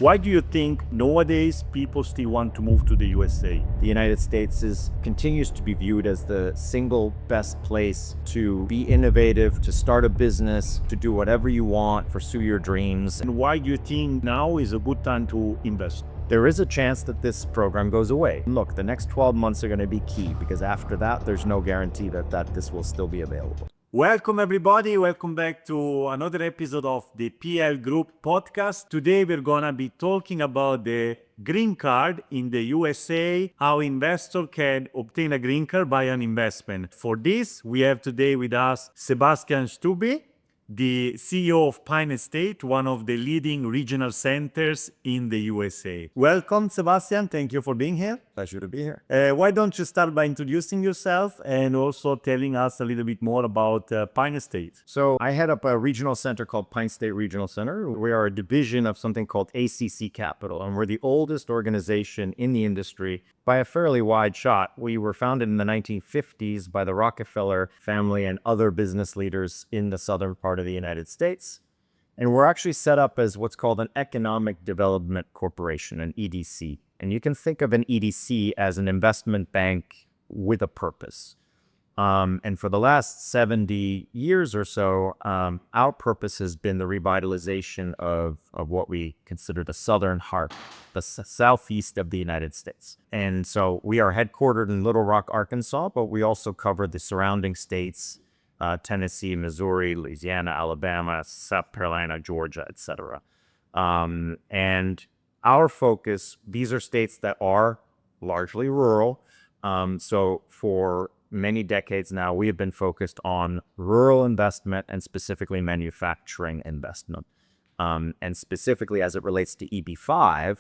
Why do you think nowadays people still want to move to the USA? The United States continues to be viewed as the single best place to be innovative, to start a business, to do whatever you want, pursue your dreams. And why do you think now is a good time to invest? There is a chance that this program goes away. Look, the next 12 months are going to be key because after that, there's no guarantee that this will still be available. Welcome everybody, welcome back to another episode of the PL Group podcast. Today we're gonna be talking about the green card in the USA, how investor can obtain a green card by an investment. For this, we have today with us Sebastian Stubbe, the CEO of Pine Estate, one of the leading regional centers in the USA. Welcome, Sebastian. Thank you for being here. Pleasure to be here. Why don't you start by introducing yourself and also telling us a little bit more about Pine Estate? So I head up a regional center called Pine State Regional Center. We are a division of something called ACC Capital, and we're the oldest organization in the industry by a fairly wide shot. We were founded in the 1950s by the Rockefeller family and other business leaders in the southern part of the United States. And we're actually set up as what's called an Economic Development Corporation, an EDC. And you can think of an EDC as an investment bank with a purpose. And for the last 70 years or so, our purpose has been the revitalization of what we consider the southern heart, the southeast of the United States. And so we are headquartered in Little Rock, Arkansas, but we also cover the surrounding states, Tennessee, Missouri, Louisiana, Alabama, South Carolina, Georgia, etc. And our focus, these are states that are largely rural. So for many decades now, we have been focused on rural investment and specifically manufacturing investment. And specifically as it relates to EB-5,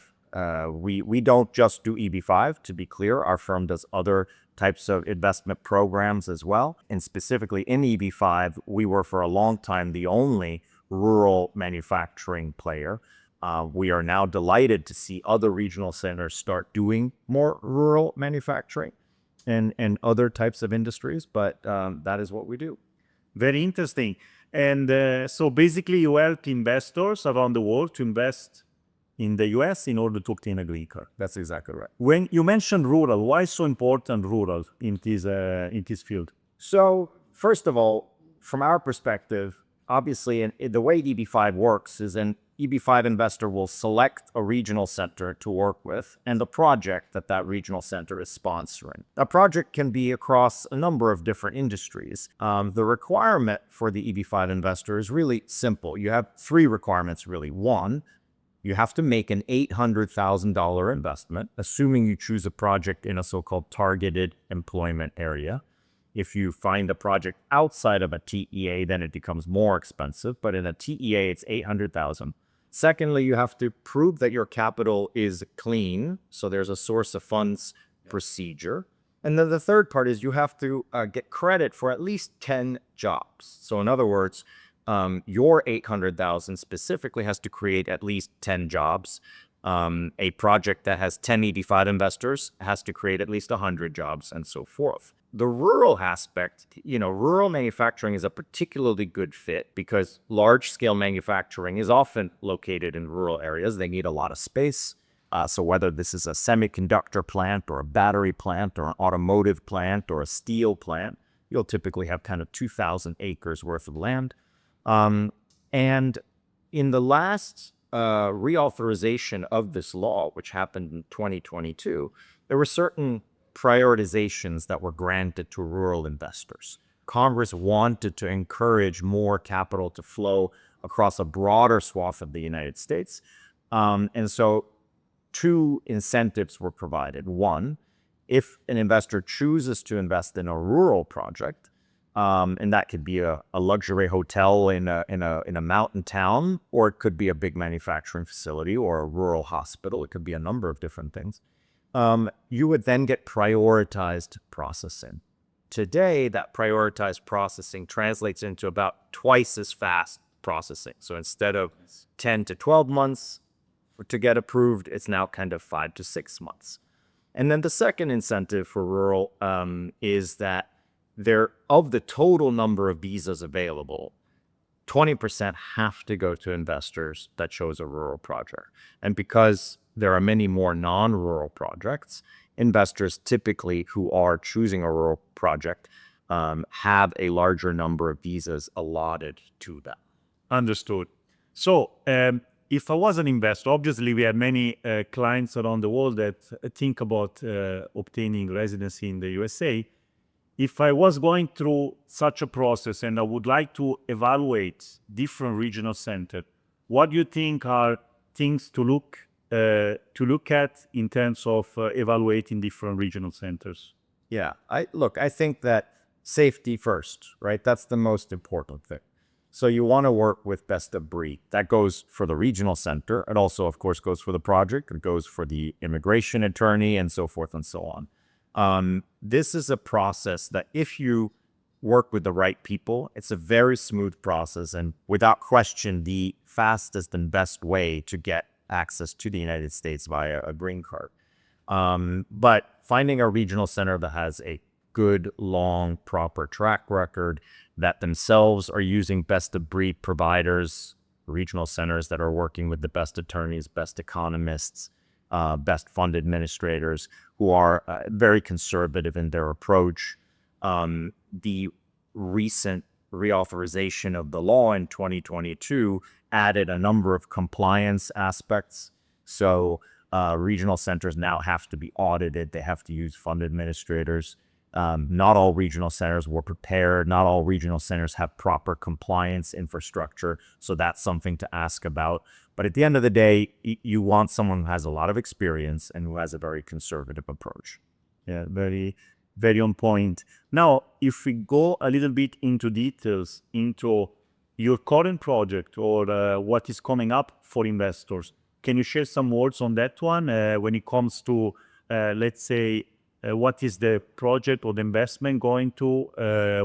we don't just do EB-5, to be clear. Our firm does other types of investment programs as well. And specifically in EB-5, we were for a long time the only rural manufacturing player. We are now delighted to see other regional centers start doing more rural manufacturing and other types of industries, but that is what we do. Very interesting. And so basically you help investors around the world to invest in the US in order to obtain a green card. That's exactly right. When you mentioned rural, why is so important rural in this field? So first of all, from our perspective, obviously the way EB-5 works is an EB-5 investor will select a regional center to work with and the project that regional center is sponsoring. A project can be across a number of different industries. The requirement for the EB-5 investor is really simple. You have three requirements, really. One, you have to make an $800,000 investment, assuming you choose a project in a so-called targeted employment area. If you find a project outside of a TEA, then it becomes more expensive. But in a TEA, it's $800,000. Secondly, you have to prove that your capital is clean. So there's a source of funds procedure. And then the third part is you have to get credit for at least 10 jobs. So in other words, your $800,000 specifically has to create at least 10 jobs. A project that has 10 EB-5 investors has to create at least 100 jobs and so forth. The rural aspect, rural manufacturing is a particularly good fit because large-scale manufacturing is often located in rural areas. They need a lot of space. So whether this is a semiconductor plant or a battery plant or an automotive plant or a steel plant, you'll typically have kind of 2,000 acres worth of land. And in the last reauthorization of this law, which happened in 2022, there were certain prioritizations that were granted to rural investors. Congress wanted to encourage more capital to flow across a broader swath of the United States. And so two incentives were provided. One, if an investor chooses to invest in a rural project, and that could be a luxury hotel in a mountain town, or it could be a big manufacturing facility or a rural hospital. It could be a number of different things. You would then get prioritized processing. Today, that prioritized processing translates into about twice as fast processing. So instead of 10 to 12 months to get approved, it's now kind of 5 to 6 months. And then the second incentive for rural is that of the total number of visas available, 20% have to go to investors that chose a rural project. And because there are many more non-rural projects, investors typically who are choosing a rural project have a larger number of visas allotted to them. Understood. So, if I was an investor, obviously we have many clients around the world that think about obtaining residency in the USA. If I was going through such a process and I would like to evaluate different regional centers, what do you think are things to look at in terms of evaluating different regional centers? Yeah, I think that safety first, right? That's the most important thing. So you want to work with best of breed. That goes for the regional center. It also, of course, goes for the project. It goes for the immigration attorney and so forth and so on. This is a process that if you work with the right people, it's a very smooth process and without question, the fastest and best way to get access to the United States via a green card. But finding a regional center that has a good, long, proper track record, that themselves are using best of breed providers, regional centers that are working with the best attorneys, best economists, best fund administrators who are very conservative in their approach. The recent reauthorization of the law in 2022 added a number of compliance aspects. So regional centers now have to be audited. They have to use fund administrators. Not all regional centers were prepared. Not all regional centers have proper compliance infrastructure. So that's something to ask about. But at the end of the day, you want someone who has a lot of experience and who has a very conservative approach. Yeah, very, very on point. Now, if we go a little bit into details into your current project or what is coming up for investors, can you share some words on that one when it comes to, let's say, what is the project or the investment going to?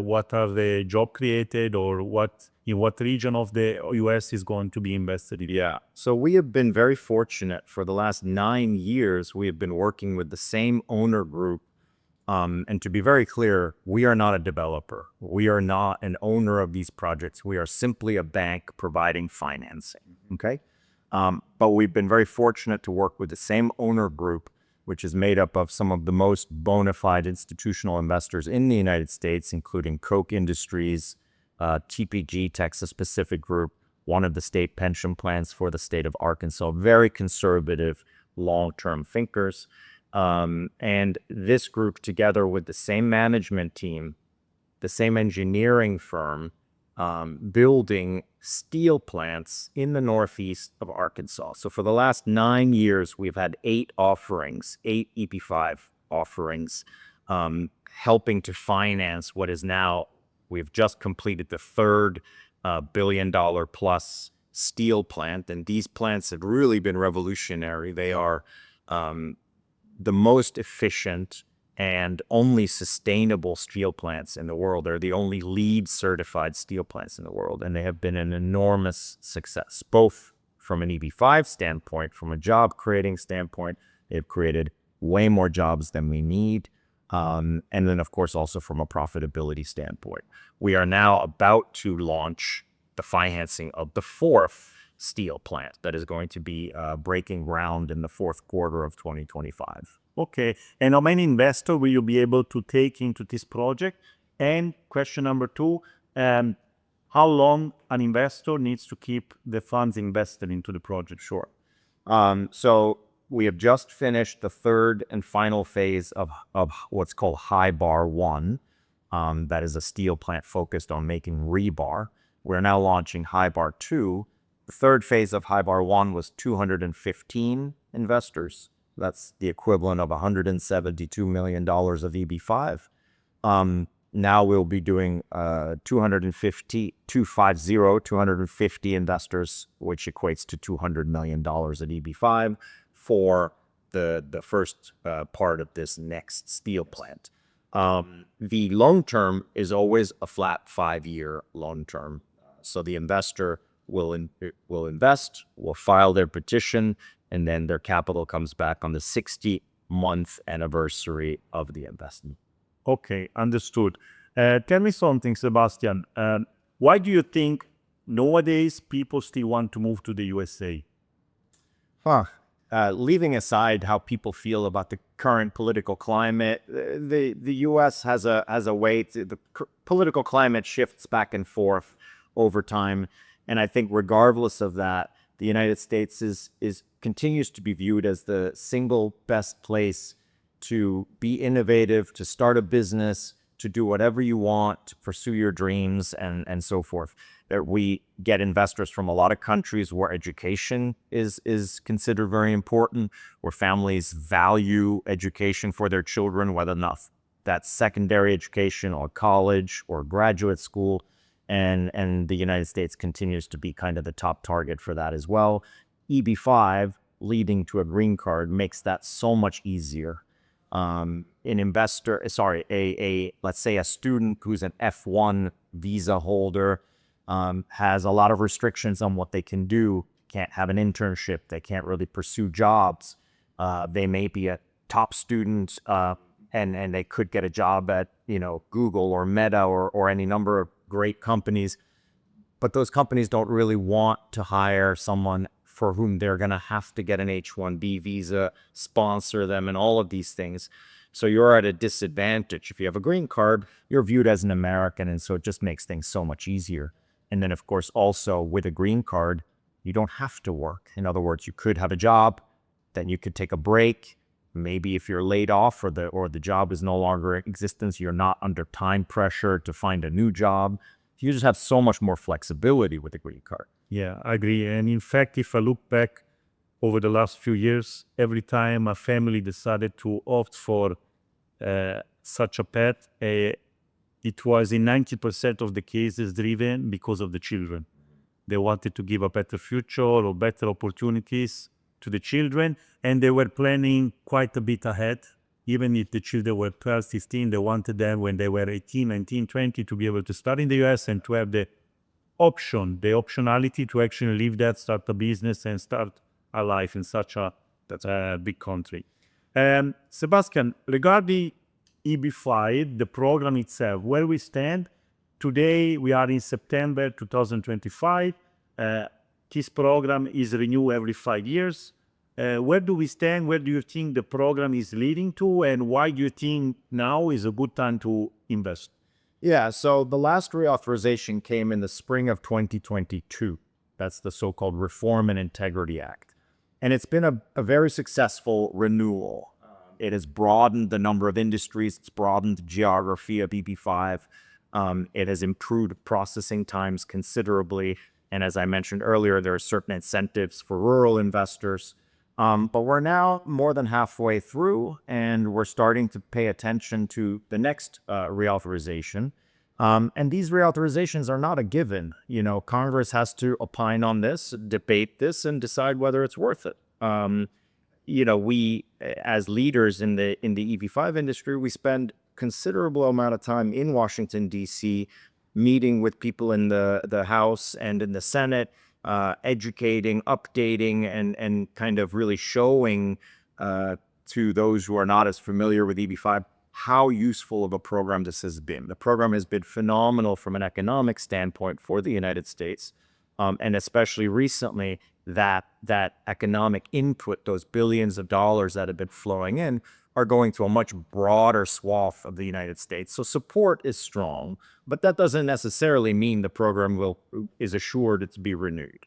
What are the job created or in what region of the US is going to be invested in? Yeah. So we have been very fortunate for the last 9 years. We have been working with the same owner group. And to be very clear, we are not a developer. We are not an owner of these projects. We are simply a bank providing financing. Okay. But we've been very fortunate to work with the same owner group, which is made up of some of the most bona fide institutional investors in the United States, including Koch Industries, TPG, Texas Pacific Group, one of the state pension plans for the state of Arkansas, very conservative, long-term thinkers. And this group, together with the same management team, the same engineering firm, building steel plants in the northeast of Arkansas. So for the last 9 years, we've had 8 offerings, 8 EB-5 offerings, helping to finance what is now, we've just completed the third $1 billion plus steel plant. And these plants have really been revolutionary. They are the most efficient and only sustainable steel plants in the world. They're the only LEED certified steel plants in the world. And they have been an enormous success, both from an EB-5 standpoint, from a job creating standpoint. They've created way more jobs than we need. And then, of course, also from a profitability standpoint. We are now about to launch the financing of the 4th steel plant that is going to be breaking ground in the 4th quarter of 2025. Okay, and how many investors will you be able to take into this project? And question number 2, how long an investor needs to keep the funds invested into the project? Sure. So we have just finished the 3rd and final phase of what's called High Bar 1. That is a steel plant focused on making rebar. We're now launching High Bar 2. The 3rd phase of High Bar 1 was 215 investors. That's the equivalent of $172 million of EB-5. Now we'll be doing 250 investors, which equates to $200 million at EB-5 for the first part of this next steel plant. The long term is always a flat 5-year long term. So the investor will invest, will file their petition, and then their capital comes back on the 60-month anniversary of the investment. Okay, understood. Tell me something, Sebastian. Why do you think nowadays people still want to move to the USA? Leaving aside how people feel about the current political climate, the U.S. has a way to political climate shifts back and forth over time, and I think regardless of that, the United States is continues to be viewed as the single best place to be innovative, to start a business, to do whatever you want, to pursue your dreams, and so forth. That we get investors from a lot of countries where education is considered very important, where families value education for their children, whether or not that's secondary education or college or graduate school. And the United States continues to be kind of the top target for that as well. EB-5 leading to a green card makes that so much easier. Let's say a student who's an F1 visa holder has a lot of restrictions on what they can do. Can't have an internship. They can't really pursue jobs. They may be a top student and they could get a job at Google or Meta or any number of great companies, but those companies don't really want to hire someone for whom they're going to have to get an H-1B visa, sponsor them, and all of these things. So you're at a disadvantage. If you have a green card, you're viewed as an American, and so it just makes things so much easier. And then, of course, also with a green card, you don't have to work. In other words, you could have a job, then you could take a break. Maybe if you're laid off or the job is no longer in existence, you're not under time pressure to find a new job. You just have so much more flexibility with the green card. Yeah, I agree. And in fact, if I look back over the last few years, every time a family decided to opt for such a path, it was in 90% of the cases driven because of the children. They wanted to give a better future or better opportunities to the children, and they were planning quite a bit ahead. Even if the children were 12, 15, they wanted them when they were 18, 19, 20 to be able to start in the US and to have the optionality to actually leave that, start a business and start a life in such a big country. Sebastian, regarding EB-5, the program itself, where we stand, today we are in September 2025. This program is renewed every 5 years. Where do we stand? Where do you think the program is leading to? And why do you think now is a good time to invest? Yeah, so the last reauthorization came in the spring of 2022. That's the so-called Reform and Integrity Act. And it's been a very successful renewal. It has broadened the number of industries. It's broadened the geography of EB-5. It has improved processing times considerably. And as I mentioned earlier, there are certain incentives for rural investors. But we're now more than halfway through, and we're starting to pay attention to the next reauthorization. And these reauthorizations are not a given. Congress has to opine on this, debate this, and decide whether it's worth it. We, as leaders in the EB-5 industry, we spend considerable amount of time in Washington, D.C., meeting with people in the House and in the Senate, educating, updating, and kind of really showing to those who are not as familiar with EB-5 how useful of a program this has been. The program has been phenomenal from an economic standpoint for the United States, and especially recently, that economic input, those billions of dollars that have been flowing in, are going to a much broader swath of the United States. So support is strong, but that doesn't necessarily mean the program is assured to be renewed.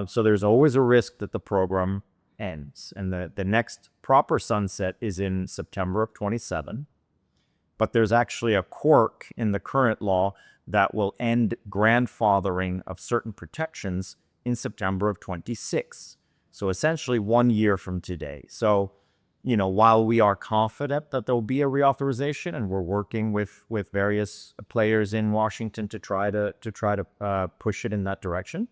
So there's always a risk that the program ends. And the next proper sunset is in September of 27. But there's actually a quirk in the current law that will end grandfathering of certain protections in September of 26. So essentially 1 year from today. So while we are confident that there will be a reauthorization, and we're working with various players in Washington to try to push it in that direction,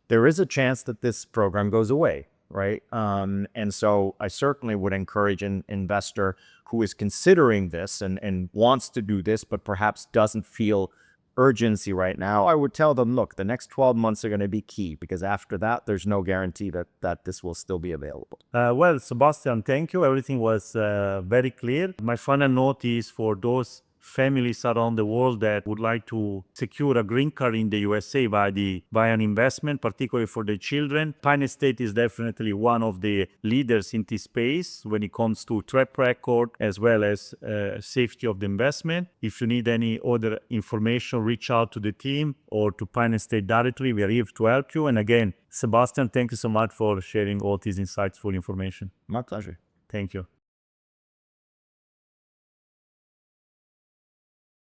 there is a chance that this program goes away, right? And so I certainly would encourage an investor who is considering this and wants to do this, but perhaps doesn't feel urgency right now. I would tell them, look, the next 12 months are going to be key, because after that, there's no guarantee that this will still be available. Well, Sebastian, thank you. Everything was very clear. My final note is for those families around the world that would like to secure a green card in the USA by an investment, particularly for the children. Pine State is definitely one of the leaders in this space when it comes to track record as well as safety of the investment. If you need any other information, reach out to the team or to Pine State directly. We are here to help you. And again, Sebastian, thank you so much for sharing all this insightful information. My pleasure. Thank you.